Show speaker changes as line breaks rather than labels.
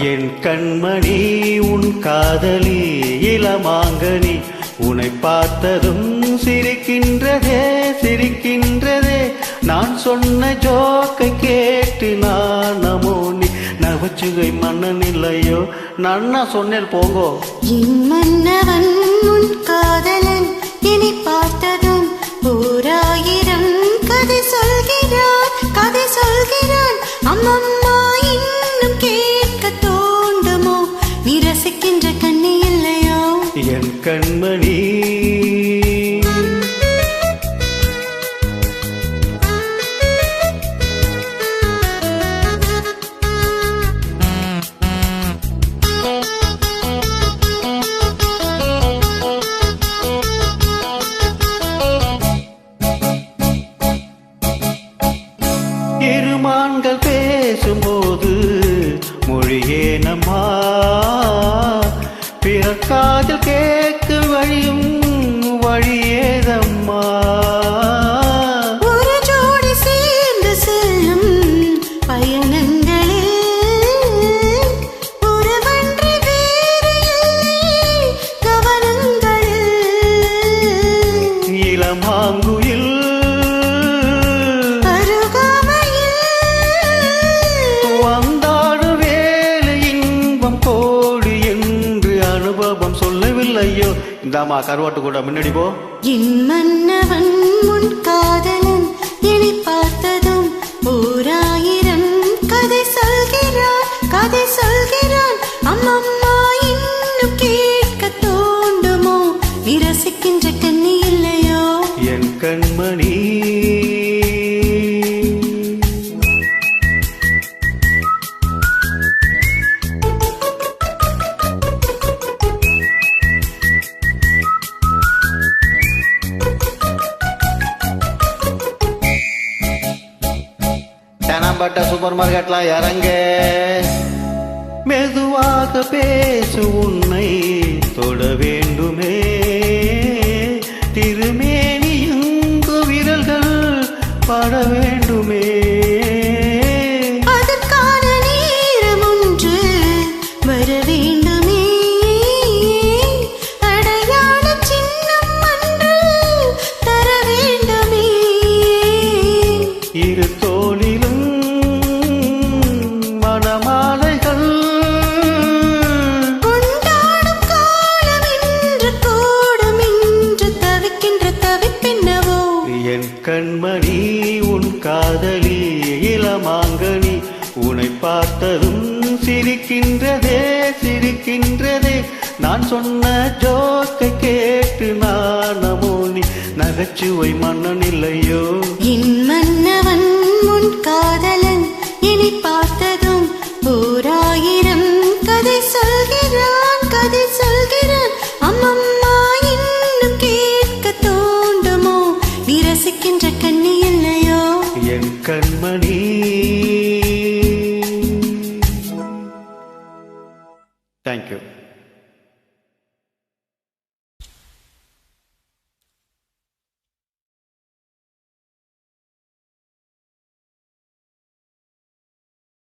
என் கண்மணி உன் காதலி இளமாங்கனி உன்னை பார்த்ததும் சிரிக்கின்றதே சிரிக்கின்றதே நான் சொன்ன ஜோக்கை கேட்டு நான் நமோனி நவச்சுகை மன்னன் இல்லையோ நான் சொன்னேன் போங்கோ
என் மன்னவன் உன் காதலன் என்னை பார்த்ததும் ஓராயிரம் கதை சொல்கிறான் கதை சொல்கிறான் அம்மம்மா இன்னும் கேட்க தோண்டுமோ நீ ரசிக்கின்ற கண்ணி இல்லையோ
என் கண்மணி இருமான்கள் பேசும்போது மொழியே நம்மா பிறக்காதில் கேட்க வழியும் வழியேதம்மா
ஒரு ஜோடி சேர்ந்து செல்லும் பயணங்களில் உறவன்று வேறு இல்லை கவனங்களில்
இளமாங்குயில் வந்தாடு வேலை இன்பம் கோடி என்று அனுபவம் சொல்லவில்லையோ இந்தாமா கருவாட்டு கூட முன்னாடி போ
என் மன்னவன் உன் காதலன் என்னை பார்த்ததும் ஓராயிரம் கதை சொல்கிறான் கதை சொல்கிறான் அம்மம்மா இன்னும் கேட்க தோண்டுமோ நீ ரசிக்கின்ற கண்ணி இல்லையோ
என் கண்மணி தெனாம்பட்ட சூப்பர் மார்க்கெட்ல இறங்க மெதுவாக பேசு உன்னை தொட வேண்டுமே திருமேனி எங்கு விரல்கள் பட வேண்டுமே
அதற்கான நேரம் ஒன்று வர வேண்டுமே அடையாள சின்னம் ஒன்று தர வேண்டுமே
இரு தோளிலும் மணமாலைகள்
கொண்டாடும் காலம் என்று கூடும் என்று தவிக்கின்ற தவிப்பென்னவோ
என் கண்மணி உன் காதலி இளமாங்கனி உன்னை பார்த்ததும் சிரிக்கின்றதே சிரிக்கின்றதே நான் சொன்ன ஜோக்கை கேட்டு நான் நமோனி நகைச்சுவை மன்னன் இல்லையோ
என் மன்னவன் உன் காதலன் என்னை பார்த்ததும் ஓராயிரம் கதை சொல்கிறான் கதை சொல்கிறான் அம்மம்மா இன்னும் கேட்க தோண்டுமோ நீ ரசிக்கின்ற கண்ணி இல்லையோ
என் கண்மணி தேங்க்யூ